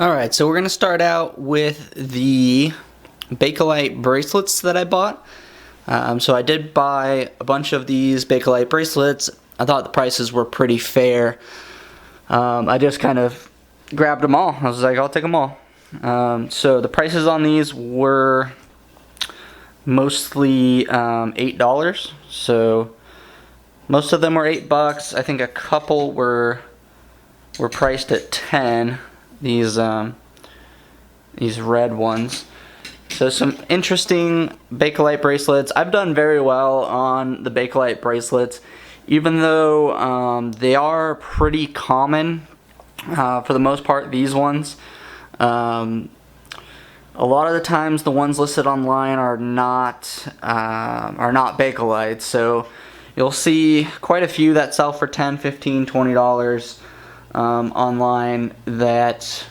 Alright, so we're going to start out with the Bakelite bracelets that I bought. So I did buy a bunch of these Bakelite bracelets. I thought the prices were pretty fair. I just kind of grabbed them all. I was like, I'll take them all. So the prices on these were mostly $8. So most of them were $8. I think a couple were priced at $10. These red ones. So some interesting Bakelite bracelets. I've done very well on the Bakelite bracelets, even though they are pretty common for the most part. These ones, a lot of the times the ones listed online are not Bakelite. So you'll see quite a few that sell for $10, $15, $20. Online that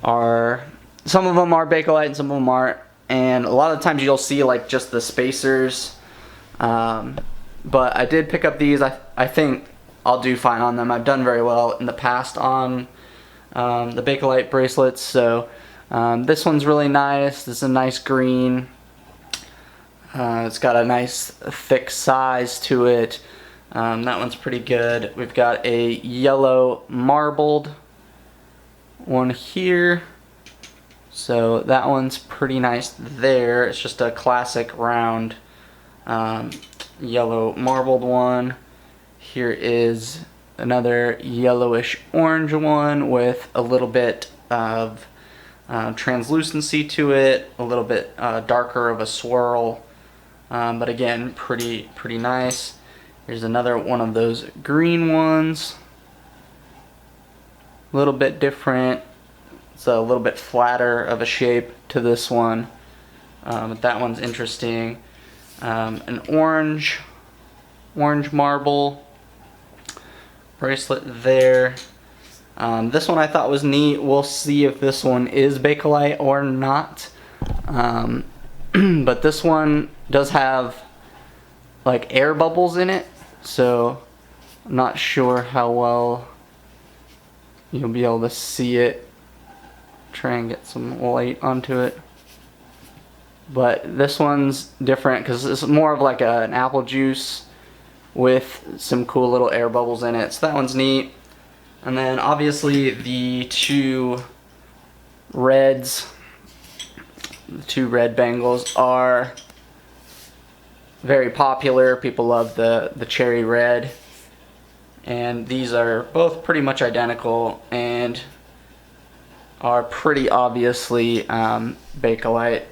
are, some of them are Bakelite and some of them aren't, and a lot of times you'll see like just the spacers, but I did pick up these. I think I'll do fine on them. I've done very well in the past on the Bakelite bracelets. So this one's really nice. This is a nice green. It's got a nice thick size to it. That one's pretty good. We've got a yellow marbled one here. So that one's pretty nice there. It's just a classic round yellow marbled one. Here is another yellowish orange one with a little bit of translucency to it, a little bit darker of a swirl, but again, pretty nice. Here's another one of those green ones. A little bit different. It's a little bit flatter of a shape to this one. But that one's interesting. An orange marble bracelet there. This one I thought was neat. We'll see if this one is Bakelite or not. But this one does have like air bubbles in it, so I'm not sure how well you'll be able to see it. Try and get some light onto it. But this one's different because it's more of like an apple juice with some cool little air bubbles in it. So that one's neat. And then obviously the two reds, the two red bangles are very popular. People love the cherry red, and these are both pretty much identical and are pretty obviously Bakelite.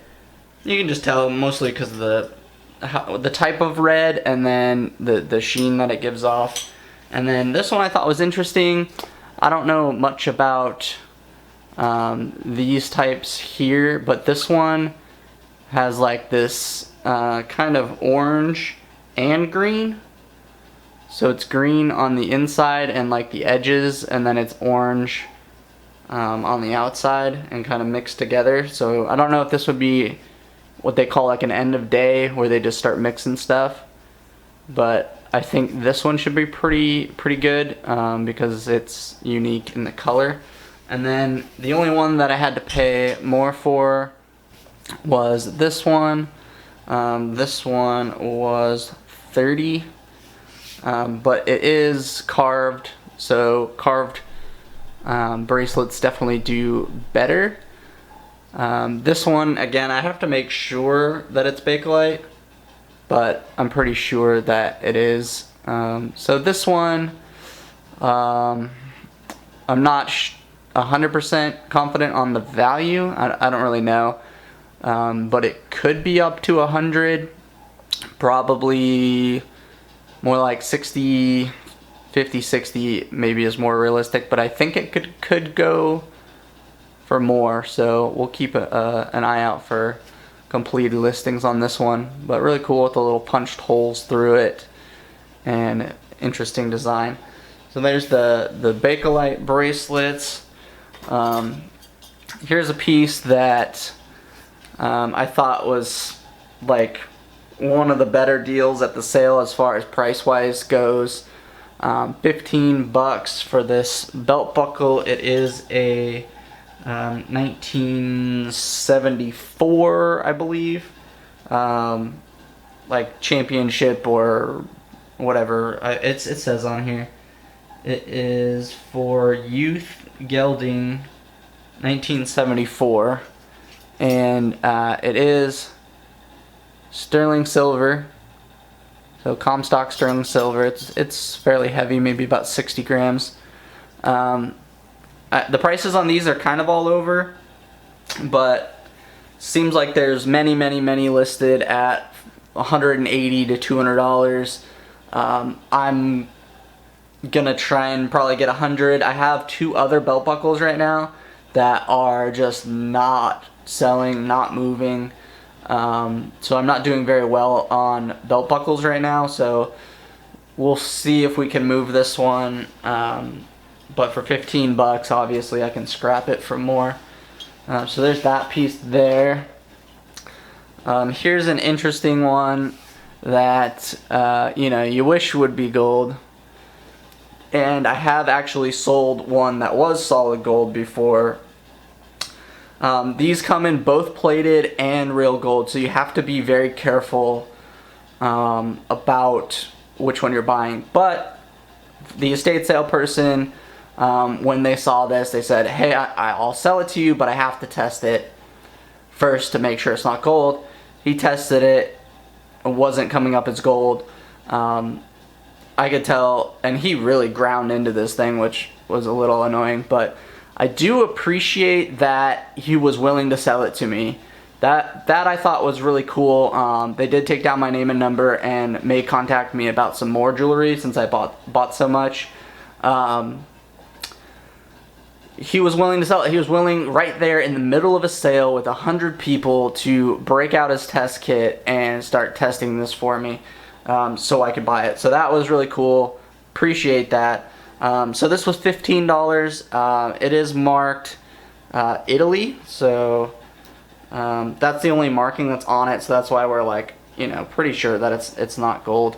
You can just tell mostly because of the type of red and then the sheen that it gives off. And then this one I thought was interesting. I don't know much about these types here, but this one has like this kind of orange and green. So it's green on the inside and like the edges, and then it's orange on the outside and kind of mixed together. So I don't know if this would be what they call like an end of day where they just start mixing stuff, but I think this one should be pretty good because it's unique in the color. And then the only one that I had to pay more for was this one. This one was $30, but it is carved, so carved bracelets definitely do better. This one, again, I have to make sure that it's Bakelite, but I'm pretty sure that it is. So this one, I'm not 100% confident on the value. I don't really know. But it could be up to 100, probably more like 60, 50, 60 maybe is more realistic, but I think it could go for more, so we'll keep an eye out for completed listings on this one. But really cool with the little punched holes through it and interesting design. So there's the Bakelite bracelets. Here's a piece that I thought was like one of the better deals at the sale as far as price wise goes. $15 for this belt buckle. It is a 1974, I believe. Like championship or whatever. It says on here. It is for youth gelding 1974. And it is sterling silver. So Comstock sterling silver. It's fairly heavy, maybe about 60 grams. The prices on these are kind of all over, but seems like there's many listed at $180 to $200. I'm gonna try and probably get 100. I have 2 other belt buckles right now that are just not selling, not moving. So I'm not doing very well on belt buckles right now, so we'll see if we can move this one. But for 15 bucks, obviously I can scrap it for more. So there's that piece there. Here's an interesting one that you wish would be gold. And I have actually sold one that was solid gold before. These come in both plated and real gold, so you have to be very careful about which one you're buying. But the estate sale person, when they saw this, they said, hey, I'll sell it to you, but I have to test it first to make sure it's not gold. He tested it. It wasn't coming up as gold. I could tell, and he really ground into this thing, which was a little annoying, but I do appreciate that he was willing to sell it to me. That I thought was really cool. They did take down my name and number and may contact me about some more jewelry since I bought so much. He was willing to sell it. He was willing right there in the middle of a sale with 100 people to break out his test kit and start testing this for me, so I could buy it. So that was really cool. Appreciate that. So this was $15. It is marked Italy, so that's the only marking that's on it. So that's why we're like, pretty sure that it's not gold.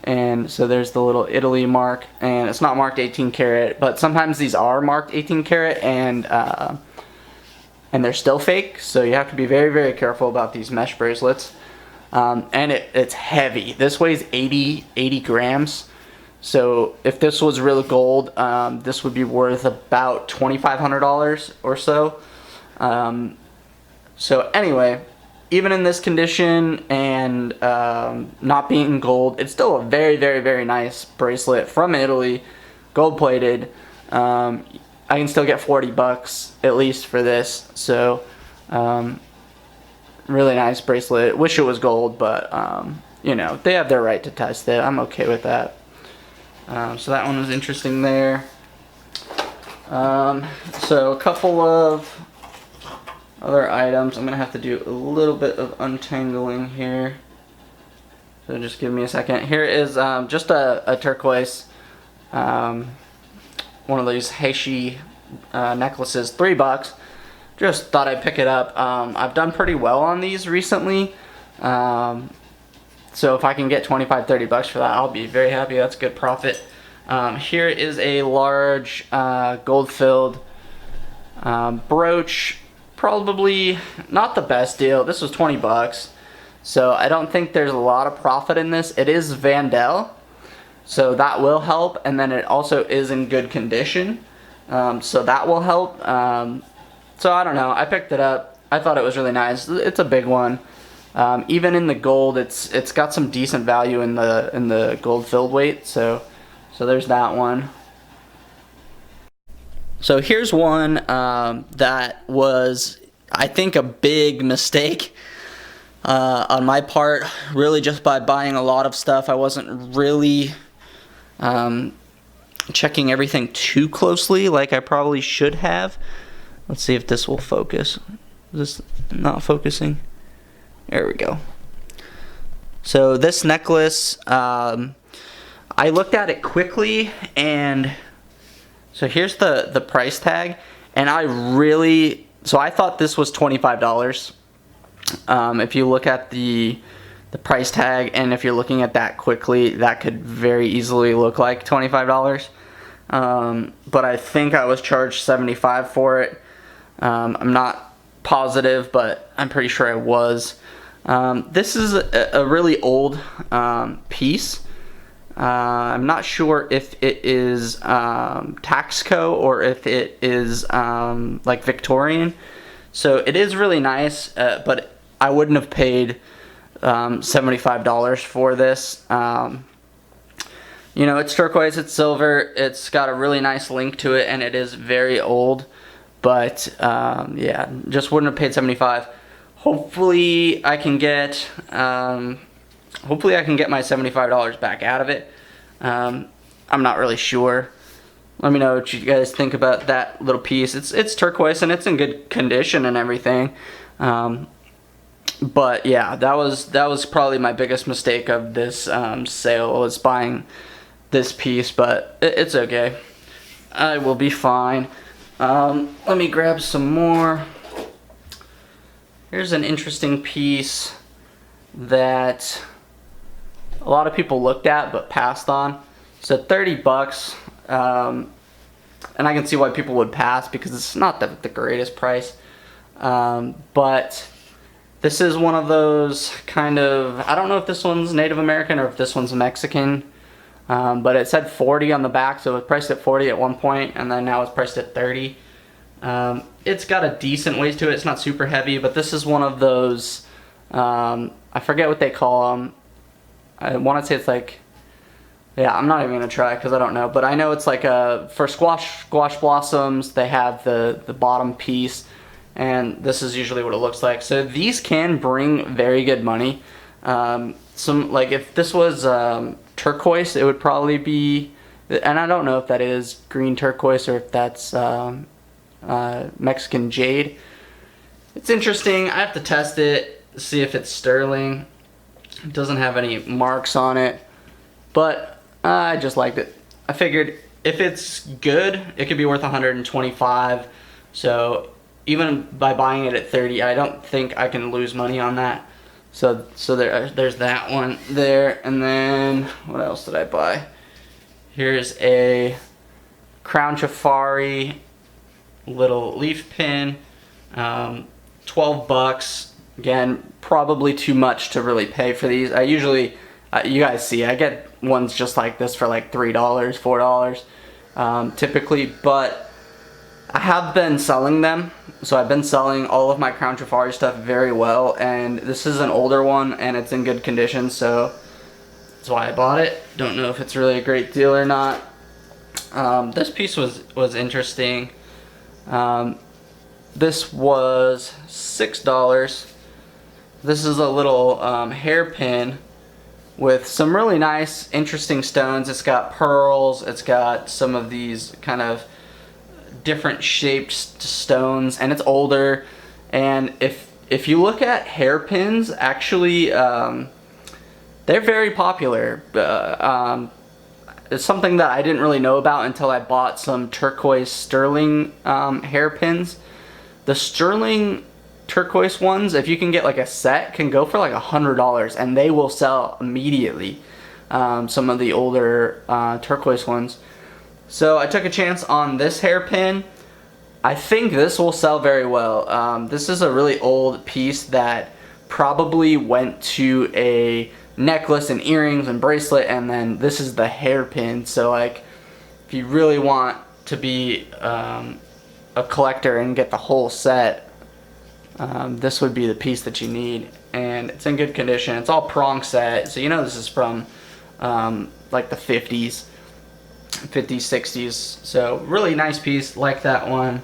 And so there's the little Italy mark, and it's not marked 18 karat, but sometimes these are marked 18 karat and they're still fake, so you have to be very careful about these mesh bracelets. And it's heavy. This weighs 80 grams, so if this was real gold, this would be worth about $2,500 or so. So anyway, even in this condition and not being gold, it's still a very nice bracelet from Italy, gold plated. I can still get 40 bucks at least for this, so really nice bracelet. Wish it was gold, but they have their right to test it. I'm okay with that. So that one was interesting there. So a couple of other items. I'm gonna have to do a little bit of untangling here, so just give me a second. Here is just a turquoise, one of these Haishi necklaces, $3. Just thought I'd pick it up. I've done pretty well on these recently, so if I can get 25-30 bucks for that, I'll be very happy. That's good profit. Here is a large gold filled brooch. Probably not the best deal. This was 20 bucks. So I don't think there's a lot of profit in this. It is Vandel, so that will help. And then it also is in good condition. So that will help. So I don't know. I picked it up. I thought it was really nice. It's a big one. Even in the gold, it's got some decent value in the gold filled weight. So there's that one. So here's one that was, I think, a big mistake on my part, really just by buying a lot of stuff. I wasn't really checking everything too closely like I probably should have. Let's see if this will focus. Is this not focusing? There we go. So this necklace, I looked at it quickly, and so here's the price tag, and so I thought this was $25. If you look at the price tag, and if you're looking at that quickly, that could very easily look like $25. But I think I was charged $75 for it. I'm not positive, but I'm pretty sure I was. This is a really old piece. I'm not sure if it is Taxco or if it is like Victorian. So it is really nice, but I wouldn't have paid $75 for this. You know, it's turquoise, it's silver, it's got a really nice link to it, and it is very old. But yeah, just wouldn't have paid $75. Hopefully I can get my $75 back out of it. I'm not really sure. Let me know what you guys think about that little piece. It's turquoise and it's in good condition and everything. But yeah, that was probably my biggest mistake of this sale, was buying this piece, but it's okay. I will be fine. Let me grab some more. Here's an interesting piece that a lot of people looked at but passed on. So 30 bucks. And I can see why people would pass because it's not the greatest price. But this is one of those kind of, I don't know if this one's Native American or if this one's Mexican. But it said 40 on the back, so it was priced at 40 at one point, and then now it's priced at 30. It's got a decent weight to it. It's not super heavy, but this is one of those, I forget what they call them. I want to say it's like, yeah, I'm not even going to try because I don't know. But I know it's like for squash blossoms, they have the bottom piece. And this is usually what it looks like. So these can bring very good money. Like if this was turquoise, it would probably be, and I don't know if that is green turquoise or if that's Mexican jade. It's interesting. I have to test it, see if it's sterling. It doesn't have any marks on it, but I just liked it. I figured if it's good, it could be worth 125. So even by buying it at 30, I don't think I can lose money on that. So there's that one there, and then what else did I buy? Here's a Crown Jafari little leaf pin, 12 bucks. Again, probably too much to really pay for these. I usually, you guys see, I get ones just like this for like $3, $4 typically, but I have been selling them. So I've been selling all of my Crown Jafari stuff very well, and this is an older one and it's in good condition, so that's why I bought it. Don't know if it's really a great deal or not. This piece was interesting. This was $6. This is a little hairpin with some really nice, interesting stones. It's got pearls. It's got some of these kind of different shaped stones, and it's older. And if you look at hairpins, actually, they're very popular. It's something that I didn't really know about until I bought some turquoise sterling hairpins. The sterling turquoise ones, if you can get like a set, can go for like $100, and they will sell immediately. Some of the older turquoise ones. So I took a chance on this hairpin. I think this will sell very well. This is a really old piece that probably went to a necklace and earrings and bracelet, and then this is the hairpin. So like, if you really want to be a collector and get the whole set, this would be the piece that you need. And it's in good condition. It's all prong set, so you know this is from like the 50s, 60s. So really nice piece, like that one.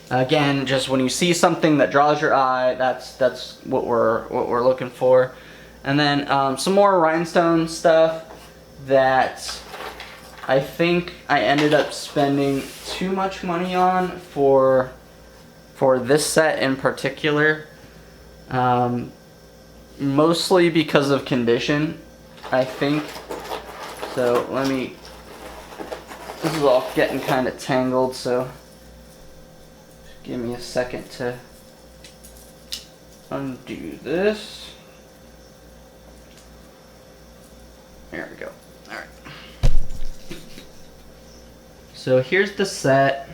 Again, just when you see something that draws your eye, that's what we're looking for. And then some more rhinestone stuff that I think I ended up spending too much money on for this set in particular. Mostly because of condition, I think. So this is all getting kind of tangled, so just give me a second to undo this. There we go. Alright. So here's the set.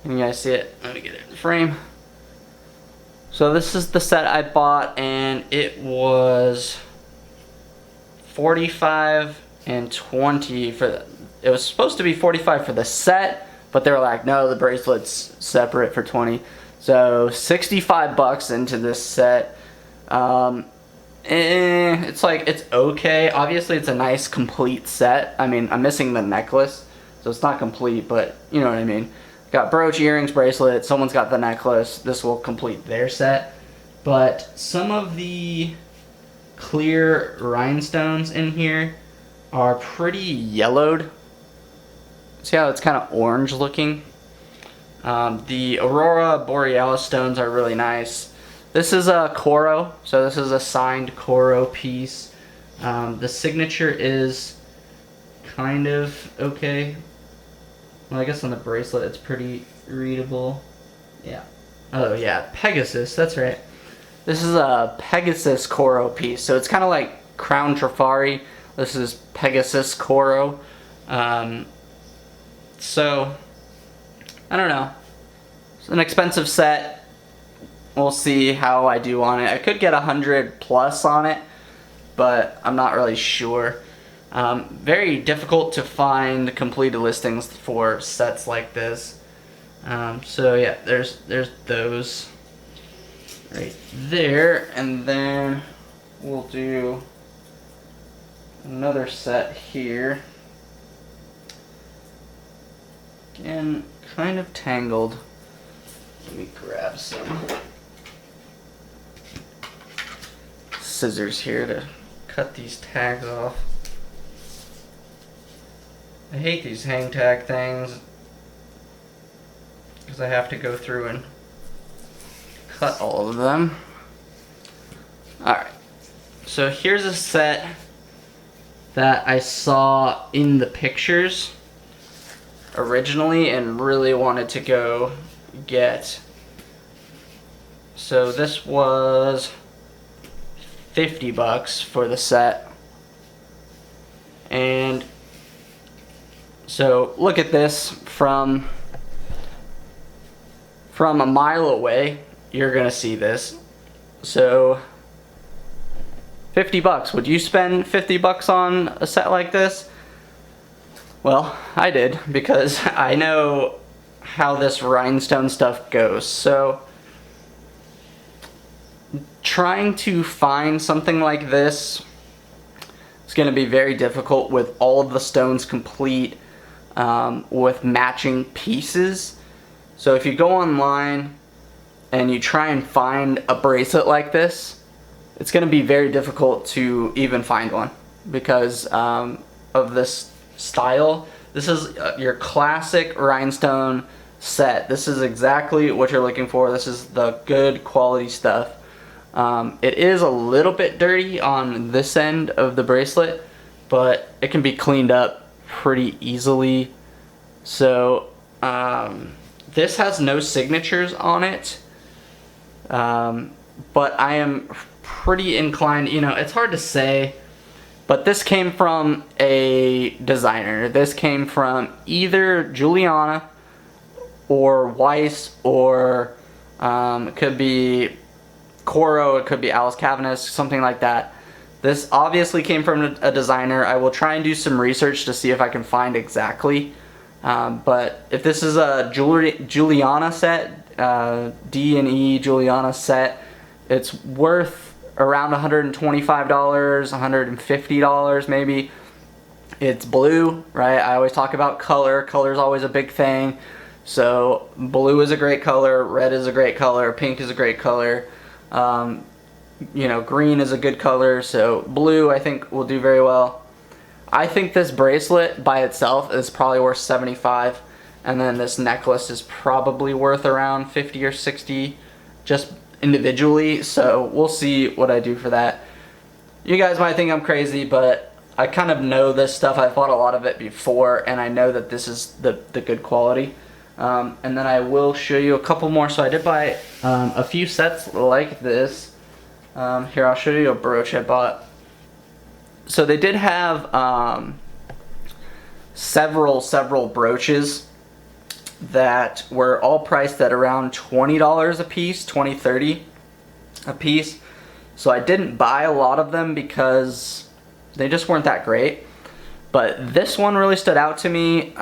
Can you guys see it? Let me get it in frame. So this is the set I bought, and it was 45 and 20 for the, it was supposed to be 45 for the set, but they were like, no, the bracelet's separate for 20. So 65 bucks into this set. It's like, it's okay. Obviously it's a nice complete set. I mean, I'm missing the necklace, so it's not complete, but you know what I mean. Got brooch, earrings, bracelet, someone's got the necklace. This will complete their set. But some of the clear rhinestones in here are pretty yellowed. See how it's kind of orange looking? The Aurora Borealis stones are really nice. This is a Coro, so this is a signed Coro piece. The signature is kind of okay. Well, I guess on the bracelet it's pretty readable. Yeah. Oh yeah, Pegasus, that's right. This is a Pegasus Coro piece, so it's kind of like Crown Jafari. This is Pegasus Coro. So, I don't know. It's an expensive set. We'll see how I do on it. I could get 100 plus on it, but I'm not really sure. Very difficult to find completed listings for sets like this. So yeah, there's those right there, and then we'll do another set here. Again, kind of tangled. Let me grab some scissors here to cut these tags off. I hate these hang tag things because I have to go through and cut all of them. Alright, so here's a set that I saw in the pictures originally and really wanted to go get. So this was 50 bucks for the set. And so look at this from a mile away, you're gonna see this. So 50 bucks. Would you spend 50 bucks on a set like this? Well, I did, because I know how this rhinestone stuff goes. So trying to find something like this is going to be very difficult with all of the stones complete, with matching pieces. So if you go online and you try and find a bracelet like this, it's going to be very difficult to even find one because of this style. This is your classic rhinestone set. This is exactly what you're looking for. This is the good quality stuff. It is a little bit dirty on this end of the bracelet, but it can be cleaned up pretty easily. So this has no signatures on it, but I am pretty inclined, you know, it's hard to say, but this came from a designer. This came from either Juliana or Weiss, or it could be Coro, it could be Alice Cavanis, something like that. This obviously came from a designer. I will try and do some research to see if I can find exactly. But if this is a Juliana set, D&E Juliana set, it's worth around $125, $150 maybe. It's blue, right? I always talk about color. Color is always a big thing. So blue is a great color, red is a great color, pink is a great color. You know, green is a good color, so blue I think will do very well. I think this bracelet by itself is probably worth $75, and then this necklace is probably worth around $50 or $60 just individually, so we'll see what I do for that. You guys might think I'm crazy, but I kind of know this stuff. I've bought a lot of it before, and I know that this is the good quality. And then I will show you a couple more. So I did buy a few sets like this. Here, I'll show you a brooch I bought. So they did have several brooches. that were all priced at around $20 a piece, 20, 30 a piece. So I didn't buy a lot of them because they just weren't that great. But this one really stood out to me,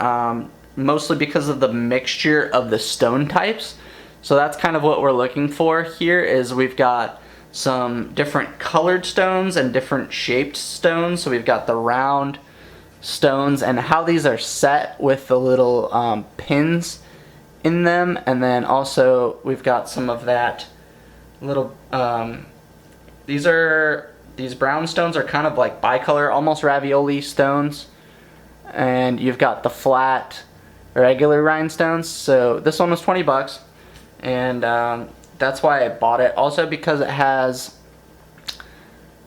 mostly because of the mixture of the stone types. So that's kind of what we're looking for here, is we've got some different colored stones and different shaped stones. So we've got the round stones and how these are set with the little pins in them, and then also we've got some of that little these brown stones are kind of like bicolor, almost ravioli stones, and you've got the flat regular rhinestones. So this one was 20 bucks, and that's why I bought it. Also because it has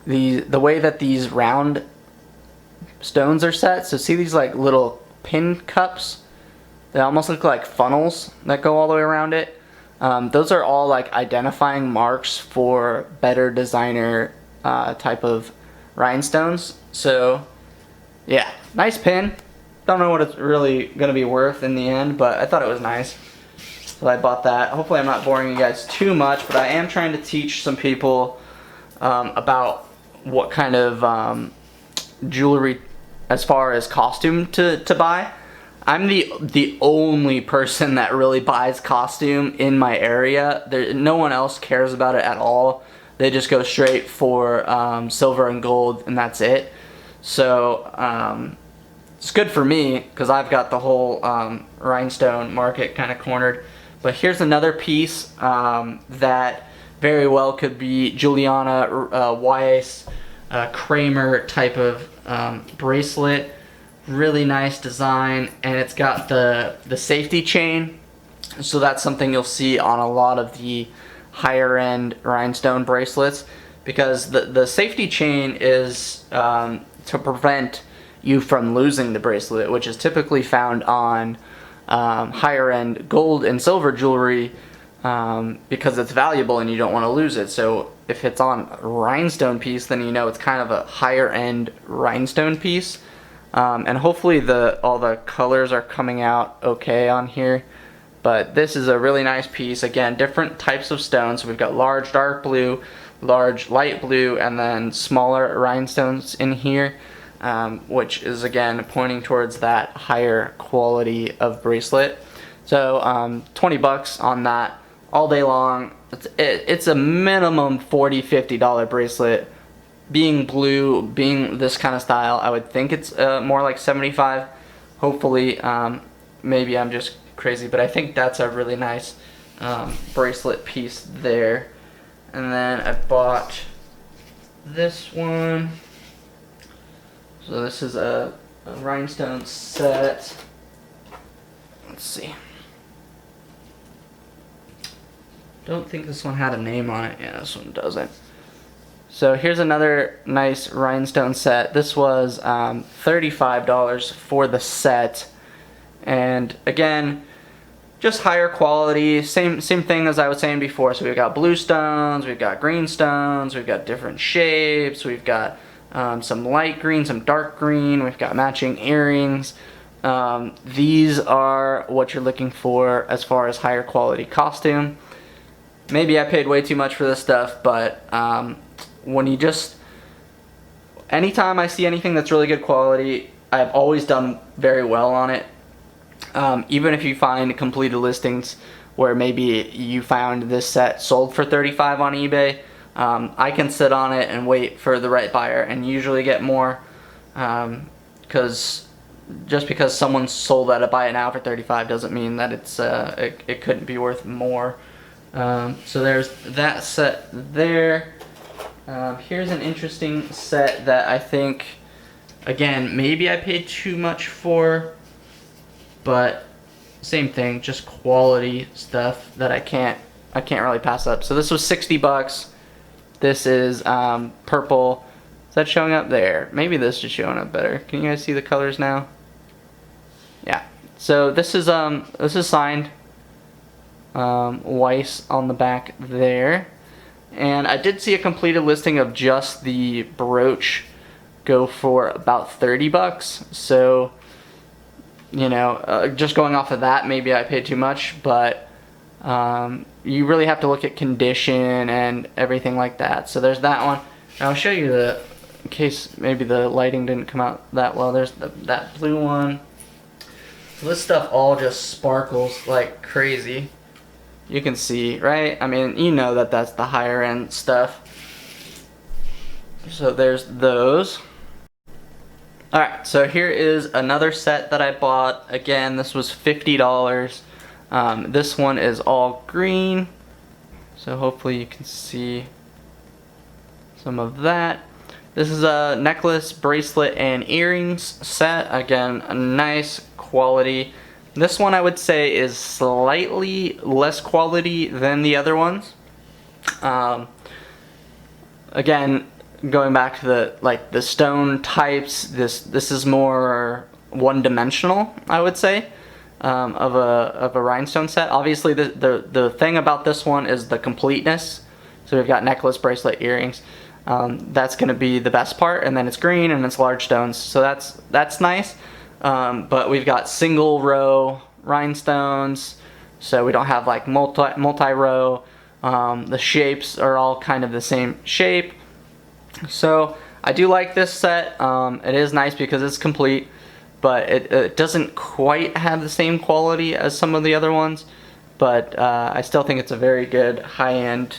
the way that these round stones are set. So see these like little pin cups? They almost look like funnels that go all the way around it. Those are all like identifying marks for better designer type of rhinestones. So yeah, nice pin. Don't know what it's really going to be worth in the end, but I thought it was nice. So I bought that. Hopefully I'm not boring you guys too much, but I am trying to teach some people about what kind of jewelry as far as costume to buy. I'm the only person that really buys costume in my area. No one else cares about it at all. They just go straight for silver and gold, and that's it. So it's good for me because I've got the whole rhinestone market kind of cornered. But here's another piece that very well could be Juliana Weiss Kramer type of bracelet. Really nice design, and it's got the safety chain. So that's something you'll see on a lot of the higher end rhinestone bracelets, because the safety chain is to prevent you from losing the bracelet, which is typically found on higher end gold and silver jewelry, because it's valuable and you don't want to lose it. So if it's on a rhinestone piece, then you know it's kind of a higher end rhinestone piece. And hopefully all the colors are coming out okay on here. But this is a really nice piece. Again, different types of stones. So we've got large dark blue, large light blue, and then smaller rhinestones in here, which is again pointing towards that higher quality of bracelet. So 20 bucks on that all day long. It's a minimum $40-50 bracelet. Being blue, being this kind of style, I would think it's more like 75. Hopefully, maybe I'm just crazy, but I think that's a really nice bracelet piece there. And then I bought this one. So this is a rhinestone set. Let's see. Don't think this one had a name on it. Yeah, this one doesn't. So here's another nice rhinestone set. This was $35 for the set, and again, just higher quality. Same thing as I was saying before. So we've got blue stones, we've got green stones, we've got different shapes, we've got some light green, some dark green, we've got matching earrings. These are what you're looking for as far as higher quality costume. Maybe I paid way too much for this stuff, but when you anytime I see anything that's really good quality, I've always done very well on it. Even if you find completed listings where maybe you found this set sold for $35 on eBay, I can sit on it and wait for the right buyer and usually get more, because just because someone sold at a buy it now for $35 doesn't mean that it couldn't be worth more. So there's that set there. Here's an interesting set that I think, again, maybe I paid too much for, but same thing, just quality stuff that I can't really pass up. So this was 60 bucks. This is purple. Is that showing up there? Maybe this is showing up better. Can you guys see the colors now? Yeah. So this is signed Weiss on the back there. And I did see a completed listing of just the brooch go for about 30 bucks. So you know, just going off of that, maybe I paid too much, but you really have to look at condition and everything like that. So there's that one. And I'll show you the, in case maybe the lighting didn't come out that well, there's that blue one. So this stuff all just sparkles like crazy. You can see, right? I mean, you know that that's the higher end stuff. So there's those. Alright, so here is another set that I bought. Again, this was $50. This one is all green. So hopefully you can see some of that. This is a necklace, bracelet, and earrings set. Again, a nice quality. This one I would say is slightly less quality than the other ones. Again, going back to the stone types, this is more one-dimensional, I would say, of a rhinestone set. Obviously, the thing about this one is the completeness. So we've got necklace, bracelet, earrings. That's going to be the best part, and then it's green and it's large stones, so that's nice. But we've got single row rhinestones, so we don't have like multi-row. The shapes are all kind of the same shape. So I do like this set. It is nice because it's complete, but it doesn't quite have the same quality as some of the other ones. But I still think it's a very good high-end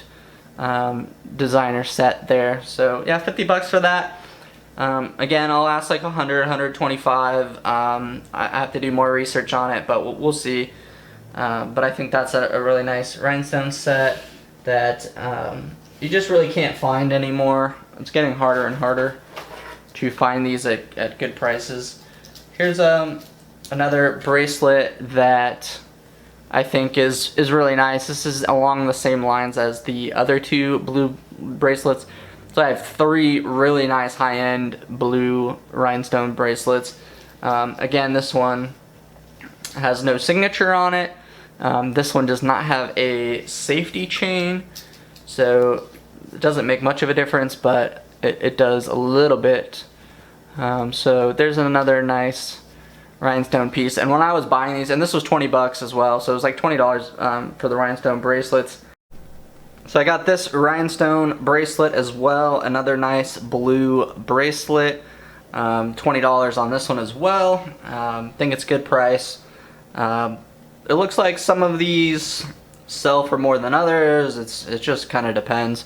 designer set there. So yeah, $50 for that. Again, I'll ask like 100, 125. I have to do more research on it, but we'll see. But I think that's a really nice rhinestone set that you just really can't find anymore. It's getting harder and harder to find these at good prices. Here's another bracelet that I think is really nice. This is along the same lines as the other two blue bracelets. So I have three really nice high-end blue rhinestone bracelets. Again, this one has no signature on it. This one does not have a safety chain, so it doesn't make much of a difference, but it does a little bit. So there's another nice rhinestone piece. And when I was buying these, and this was $20 as well, so it was like $20 for the rhinestone bracelets. So I got this rhinestone bracelet as well, another nice blue bracelet. $20 on this one as well. Think it's a good price. It looks like some of these sell for more than others. It just kind of depends.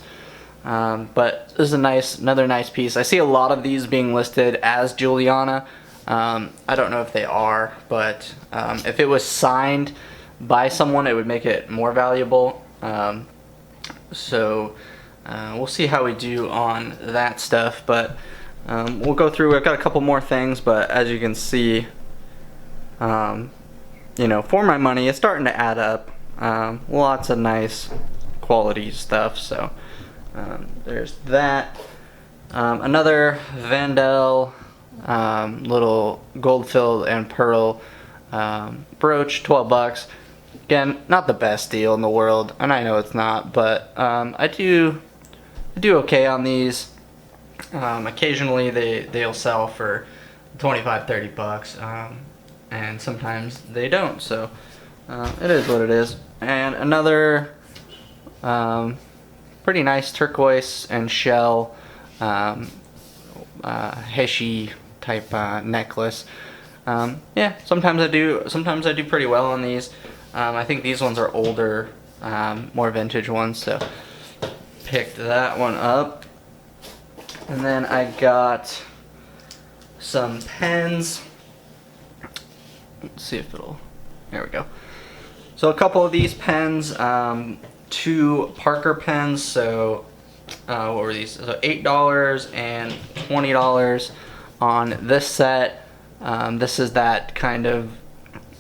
But this is another nice piece. I see a lot of these being listed as Juliana. I don't know if they are, but if it was signed by someone, it would make it more valuable. So we'll see how we do on that stuff, but we'll go through. I've got a couple more things, but as you can see, you know, for my money, it's starting to add up. Lots of nice quality stuff. So there's that. Another Vandal little gold-filled and pearl brooch, $12. Again, not the best deal in the world, and I know it's not, but I do okay on these. Occasionally they'll sell for 25, 30 bucks, and sometimes they don't, so it is what it is. And another pretty nice turquoise and shell Haishi type necklace. Yeah, sometimes I do pretty well on these. I think these ones are older, more vintage ones, so picked that one up. And then I got some pens. Let's see if it'll, there we go. So a couple of these pens, two Parker pens, so what were these? So $8 and $20 on this set. This is that kind of,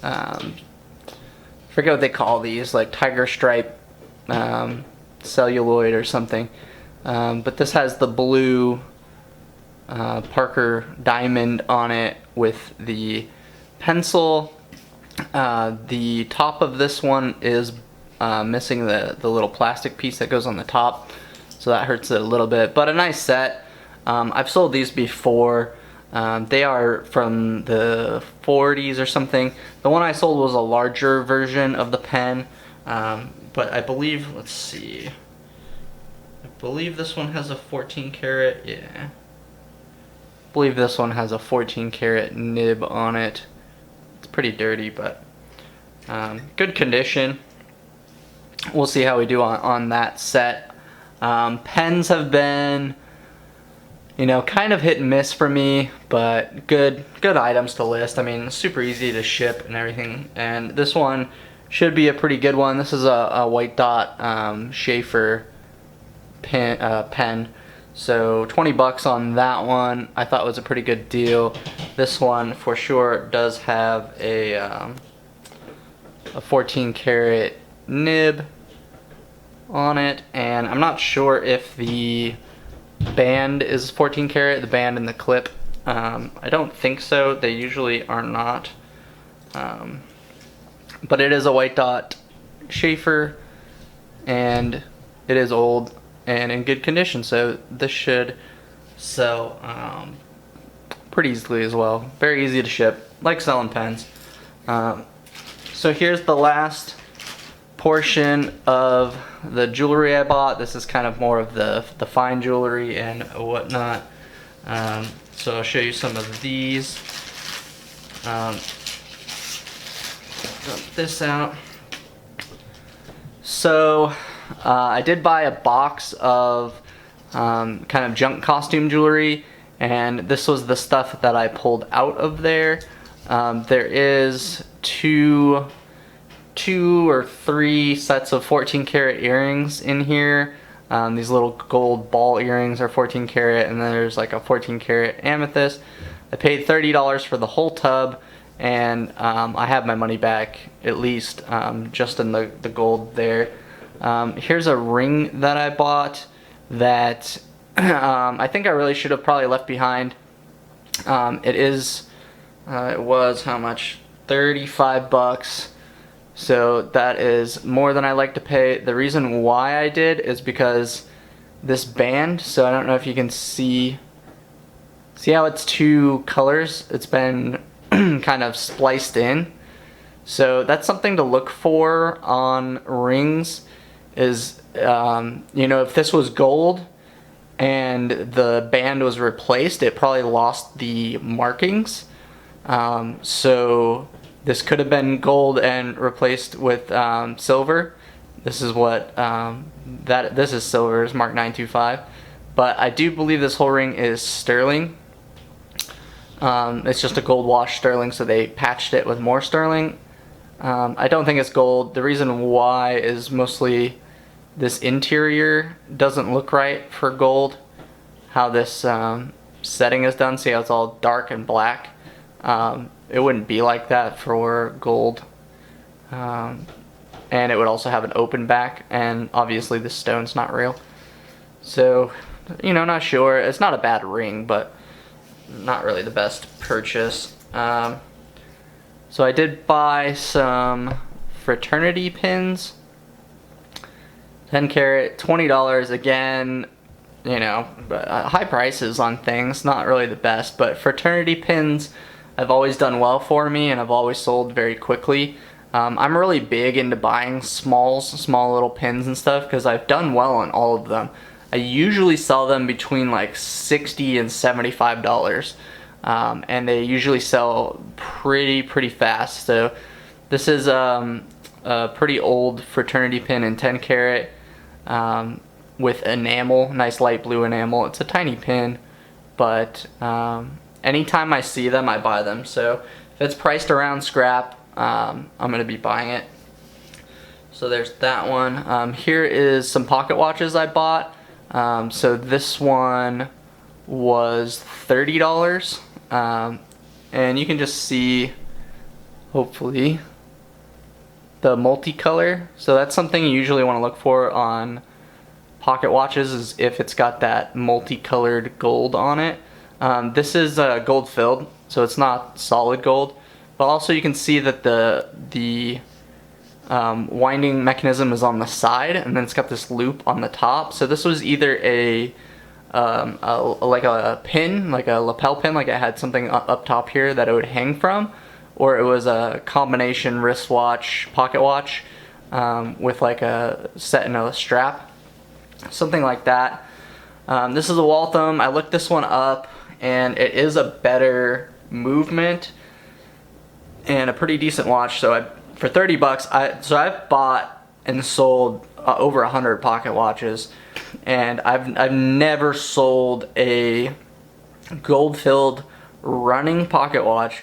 I forget what they call these, like tiger stripe celluloid or something. But this has the blue Parker diamond on it with the pencil. The top of this one is missing the little plastic piece that goes on the top, so that hurts it a little bit, but a nice set. I've sold these before. They are from the 40s or something. The one I sold was a larger version of the pen, but I believe, let's see, I believe this one has a 14 karat, yeah. I believe this one has a 14 karat nib on it. It's pretty dirty, but good condition. We'll see how we do on that set. Pens have been, you know, kind of hit and miss for me, but good items to list. I mean, super easy to ship and everything. And this one should be a pretty good one. This is a white dot Schaefer pen. So 20 bucks on that one. I thought was a pretty good deal. This one for sure does have a 14 karat nib on it, and I'm not sure if the band is 14 karat, the band and the clip. I don't think so. They usually are not. But it is a white dot Schaefer, and it is old and in good condition, so this should sell pretty easily as well. Very easy to ship, like selling pens. So here's the last portion of the jewelry I bought. This is kind of more of the fine jewelry and whatnot. So I'll show you some of these. Dump this out. So I did buy a box of kind of junk costume jewelry, and this was the stuff that I pulled out of there. There is two or three sets of 14 karat earrings in here. These little gold ball earrings are 14 karat, and then there's like a 14 karat amethyst. I paid $30 for the whole tub, and I have my money back, at least, just in the gold there. Here's a ring that I bought that I think I really should have probably left behind. It was how much? 35 bucks. So that is more than I like to pay. The reason why I did is because this band, so I don't know if you can see how it's two colors? It's been kind of spliced in. So that's something to look for on rings is, you know, if this was gold and the band was replaced, it probably lost the markings. So this could have been gold and replaced with silver. This is what this is silver. It's marked 925. But I do believe this whole ring is sterling. It's just a gold wash sterling, so they patched it with more sterling. I don't think it's gold. The reason why is mostly this interior doesn't look right for gold. How this setting is done. See how it's all dark and black. It wouldn't be like that for gold. And it would also have an open back, and obviously this stone's not real. So, you know, not sure. It's not a bad ring, but not really the best purchase. So I did buy some Fraternity Pins. 10 karat, $20 again. You know, high prices on things, not really the best, but Fraternity Pins have always done well for me, and I've always sold very quickly. I'm really big into buying small little pins and stuff because I've done well on all of them. I usually sell them between like $60 and $75, and they usually sell pretty fast. So this is a pretty old Fraternity Pin in 10 karat with enamel, nice light blue enamel. It's a tiny pin, but anytime I see them, I buy them. So if it's priced around scrap, I'm gonna be buying it. So there's that one. Here is some pocket watches I bought. So this one was $30, and you can just see, hopefully, the multicolor. So that's something you usually want to look for on pocket watches, is if it's got that multicolored gold on it. This is gold filled, so it's not solid gold, but also you can see that the winding mechanism is on the side, and then it's got this loop on the top. So this was either a like a pin, like a lapel pin, like it had something up top here that it would hang from, or it was a combination wristwatch, pocket watch, with like a set in a strap, something like that. This is a Waltham. I looked this one up, and it is a better movement and a pretty decent watch. So for 30 bucks, I've bought and sold over 100 pocket watches, and I've never sold a gold-filled running pocket watch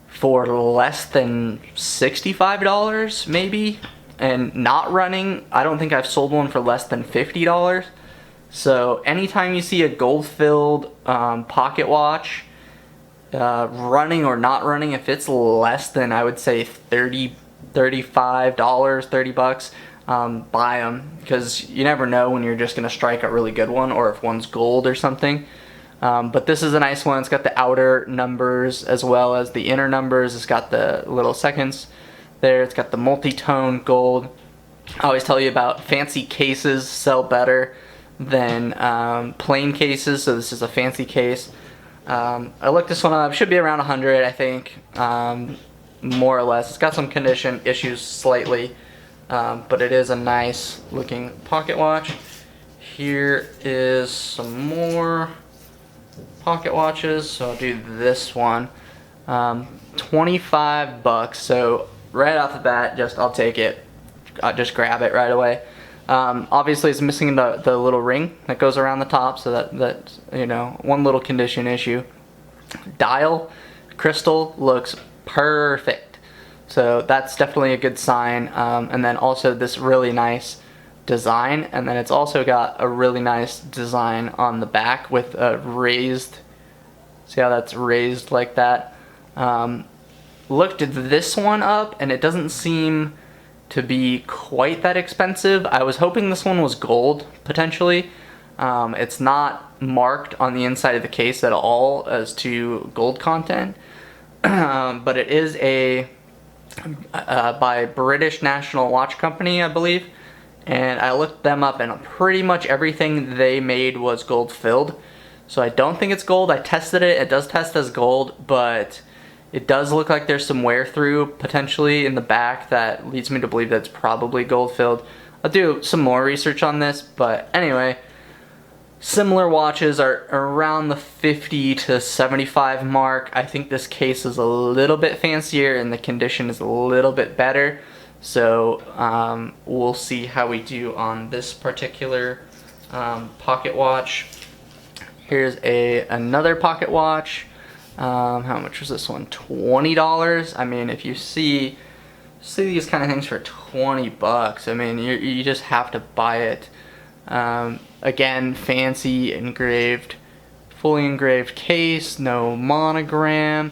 for less than $65 maybe, and not running, I don't think I've sold one for less than $50. So anytime you see a gold-filled pocket watch, running or not running, if it's less than, I would say $35, $30, buy them, because you never know when you're just going to strike a really good one, or if one's gold or something. But this is a nice one. It's got the outer numbers as well as the inner numbers. It's got the little seconds there. It's got the multi-tone gold. I always tell you about fancy cases sell better than plain cases, so this is a fancy case. I looked this one up. Should be around 100, I think, more or less. It's got some condition issues slightly, but it is a nice looking pocket watch. Here is some more pocket watches. So I'll do this one. 25 bucks. So right off the bat, I'll take it. I'll just grab it right away. Obviously it's missing the little ring that goes around the top, so that's, you know, one little condition issue. Dial crystal looks perfect, so that's definitely a good sign. And then also this really nice design, and then it's also got a really nice design on the back with a raised, see how that's raised like that. Looked this one up, and it doesn't seem to be quite that expensive. I was hoping this one was gold, potentially. It's not marked on the inside of the case at all as to gold content, but it is by British National Watch Company, I believe, and I looked them up, and pretty much everything they made was gold filled. So I don't think it's gold. I tested it. It does test as gold, but it does look like there's some wear through potentially in the back that leads me to believe that it's probably gold filled. I'll do some more research on this, but anyway, similar watches are around the 50 to 75 mark. I think this case is a little bit fancier and the condition is a little bit better. So we'll see how we do on this particular pocket watch. Here's another pocket watch. How much was this one? $20. I mean, if you see these kind of things for 20 bucks, I mean, you just have to buy it. Again, fancy engraved, fully engraved case, no monogram,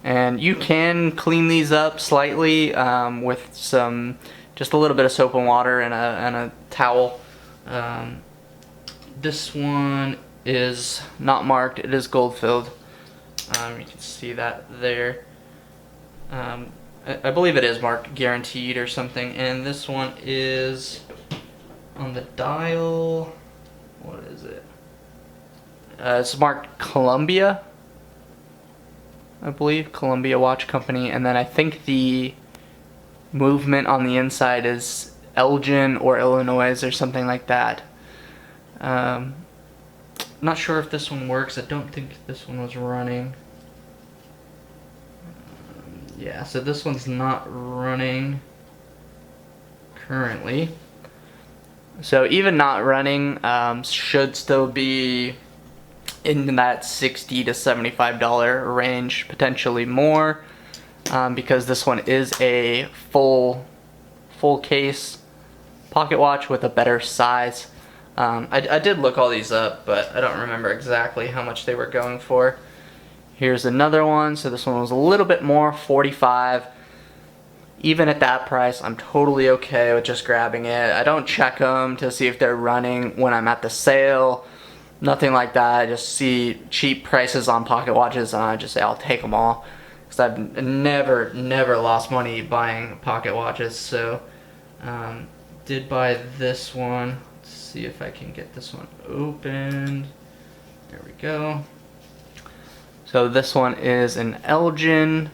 and you can clean these up slightly with just a little bit of soap and water and a towel. This one is not marked. It is gold filled. You can see that there. I believe it is marked guaranteed or something, and this one is on the dial. What is it? It's marked Columbia, I believe, Columbia Watch Company, and then I think the movement on the inside is Elgin or Illinois or something like that. Not sure if this one works. I don't think this one was running. Yeah, so this one's not running currently. So even not running should still be in that $60 to $75 range, potentially more, because this one is a full case pocket watch with a better size. I did look all these up, but I don't remember exactly how much they were going for. Here's another one. So this one was a little bit more, $45. Even at that price, I'm totally okay with just grabbing it. I don't check them to see if they're running when I'm at the sale. Nothing like that. I just see cheap prices on pocket watches and I just say I'll take them all. Because I've never lost money buying pocket watches. So did buy this one. Let's see if I can get this one opened. There we go. So this one is an Elgin.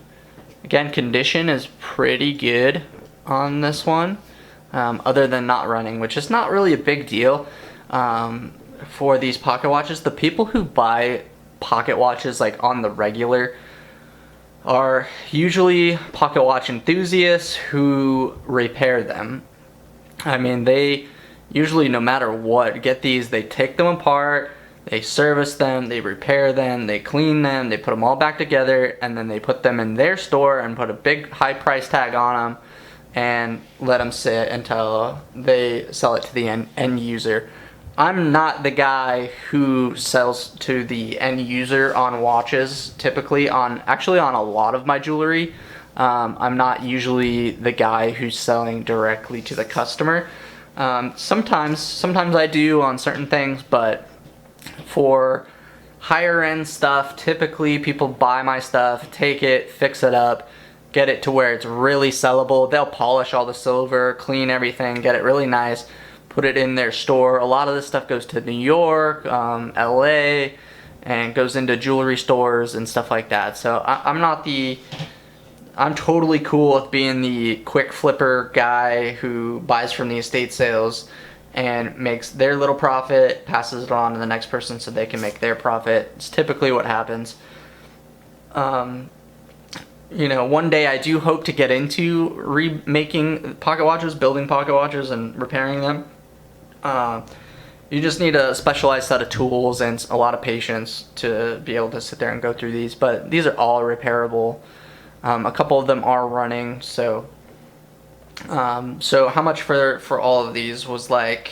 Again, condition is pretty good on this one, other than not running, which is not really a big deal for these pocket watches. The people who buy pocket watches like on the regular are usually pocket watch enthusiasts who repair them. I mean, they usually, no matter what, get these, they take them apart, they service them, they repair them, they clean them, they put them all back together, and then they put them in their store and put a big high price tag on them and let them sit until they sell it to the end user. I'm not the guy who sells to the end user on watches, typically actually on a lot of my jewelry. I'm not usually the guy who's selling directly to the customer. Sometimes I do on certain things, but for higher end stuff, typically people buy my stuff, take it, fix it up, get it to where it's really sellable. They'll polish all the silver, clean everything, get it really nice, put it in their store. A lot of this stuff goes to New York, LA, and goes into jewelry stores and stuff like that. So I'm totally cool with being the quick flipper guy who buys from the estate sales and makes their little profit, passes it on to the next person so they can make their profit. It's typically what happens. You know, one day I do hope to get into remaking pocket watches, building pocket watches and repairing them. You just need a specialized set of tools and a lot of patience to be able to sit there and go through these, but these are all repairable. A couple of them are running, so how much for all of these was like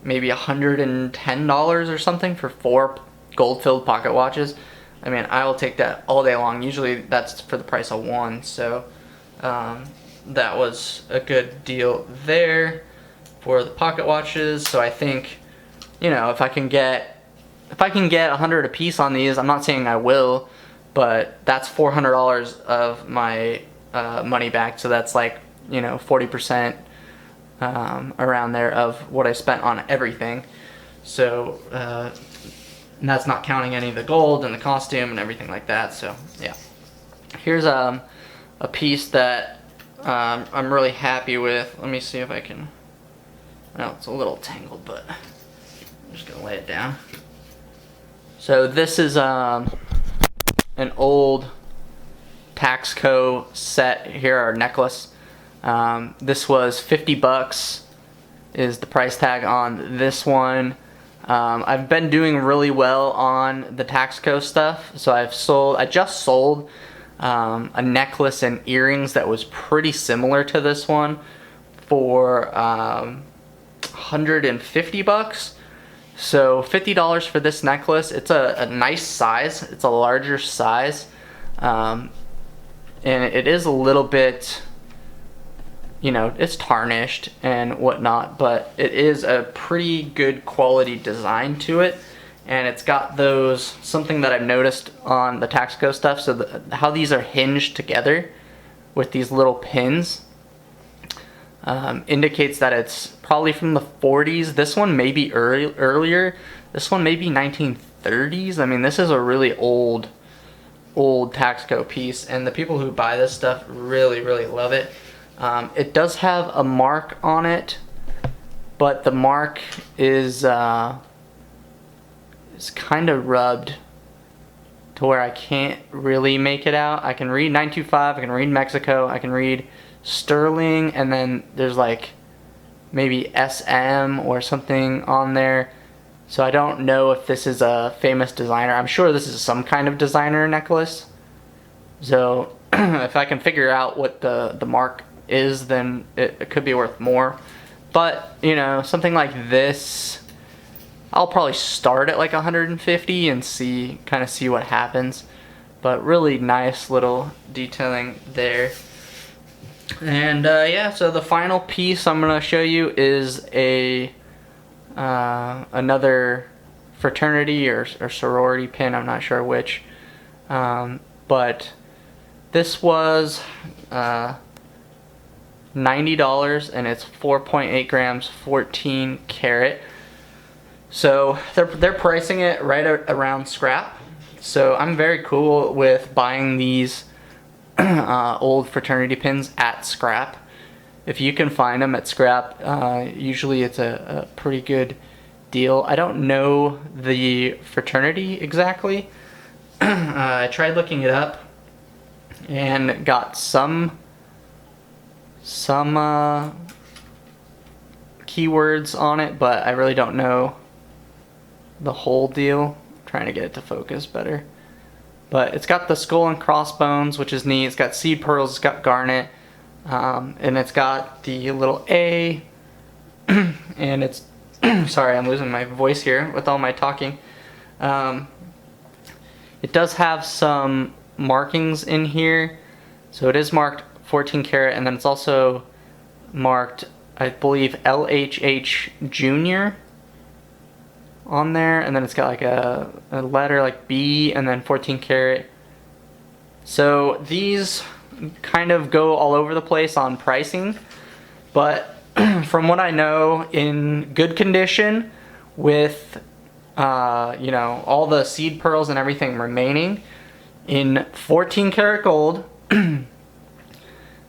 maybe $110 or something for 4 gold-filled pocket watches. I mean, I will take that all day long. Usually that's for the price of one, so that was a good deal there for the pocket watches. So I think, you know, if I can get 100 a piece on these, I'm not saying I will, but that's $400 of my money back. So that's like, you know, 40% around there of what I spent on everything. So and that's not counting any of the gold and the costume and everything like that. So yeah, here's a piece that I'm really happy with. Let me see if I can. Well, it's a little tangled, but I'm just gonna lay it down. So this is an old Taxco set here, our necklace. This was $50 is the price tag on this one. I've been doing really well on the Taxco stuff, so I just sold a necklace and earrings that was pretty similar to this one for $150. So $50 for this necklace. It's a nice size. It's a larger size, and it is a little bit, you know, it's tarnished and whatnot, but it is a pretty good quality design to it, and it's got something that I've noticed on the Taxco stuff. So how these are hinged together with these little pins indicates that it's probably from the 40s. This one may be earlier. This one may be 1930s. I mean, this is a really old Taxco piece, and the people who buy this stuff really, really love it. It does have a mark on it, but the mark is kind of rubbed to where I can't really make it out. I can read 925, I can read Mexico, I can read Sterling, and then there's like maybe SM or something on there. So I don't know if this is a famous designer. I'm sure this is some kind of designer necklace. So if I can figure out what the mark is, then it could be worth more. But, you know, something like this, I'll probably start at like 150 and kind of see what happens. But really nice little detailing there. And yeah, so the final piece I'm going to show you is another fraternity or sorority pin. I'm not sure which. But this was $90, and it's 4.8 grams, 14 karat. So they're pricing it right around scrap. So I'm very cool with buying these old fraternity pins at scrap. If you can find them at scrap, usually it's a pretty good deal. I don't know the fraternity exactly. I tried looking it up and got some keywords on it, but I really don't know the whole deal. I'm trying to get it to focus better. But it's got the skull and crossbones, which is neat. It's got seed pearls, it's got garnet, and it's got the little A, and it's, sorry, I'm losing my voice here with all my talking. It does have some markings in here. So it is marked 14 karat, and then it's also marked, I believe, LHH Junior on there, and then it's got like a letter like B and then 14 karat. So these kind of go all over the place on pricing, but from what I know, in good condition with you know, all the seed pearls and everything remaining, in 14 karat gold,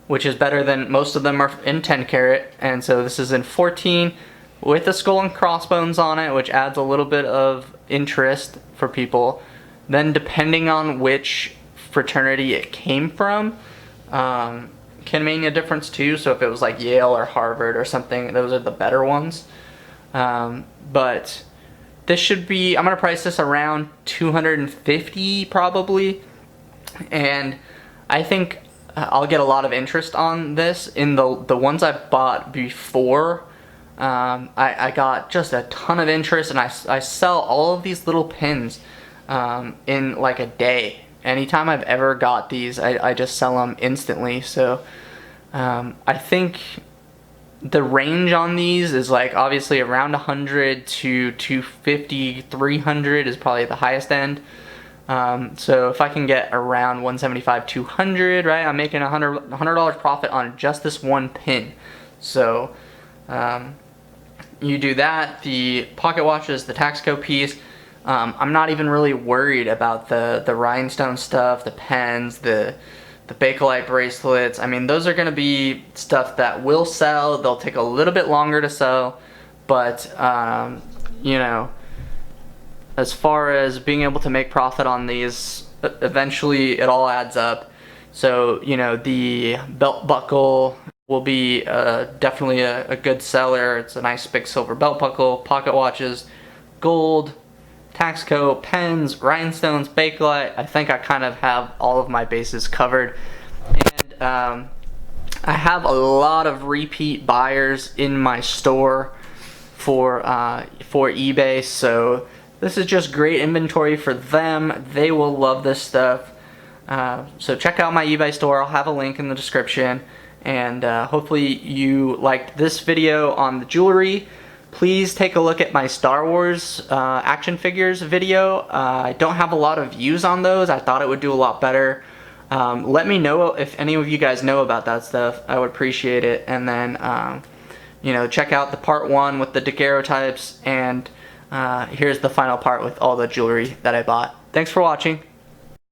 which is better than most of them are in 10 karat, and so this is in 14 with the skull and crossbones on it, which adds a little bit of interest for people. Then depending on which fraternity it came from, can mean a difference too. So if it was like Yale or Harvard or something, those are the better ones. But this should be, I'm gonna price this around $250 probably, and I think I'll get a lot of interest on this. In the ones I've bought before, I got just a ton of interest, and I sell all of these little pins in like a day. Anytime I've ever got these, I just sell them instantly. So I think the range on these is like obviously around 100 to 250, 300 is probably the highest end. So if I can get around 175, 200, right, I'm making $100 profit on just this one pin. So you do that, the pocket watches, the Taxco piece, I'm not even really worried about the rhinestone stuff, the pens, the Bakelite bracelets. I mean, those are going to be stuff that will sell. They'll take a little bit longer to sell, but you know, as far as being able to make profit on these, eventually it all adds up. So, you know, the belt buckle will be definitely a good seller. It's a nice big silver belt buckle, pocket watches, gold, Taxco, pens, rhinestones, Bakelite. I think I kind of have all of my bases covered. And I have a lot of repeat buyers in my store for eBay, so this is just great inventory for them. They will love this stuff. So check out my eBay store. I'll have a link in the description. And hopefully you liked this video on the jewelry. Please take a look at my Star Wars action figures video. I don't have a lot of views on those. I thought it would do a lot better. Let me know if any of you guys know about that stuff. I would appreciate it. And then, you know, check out the part 1 with the daguerreotypes, and here's the final part with all the jewelry that I bought. Thanks for watching.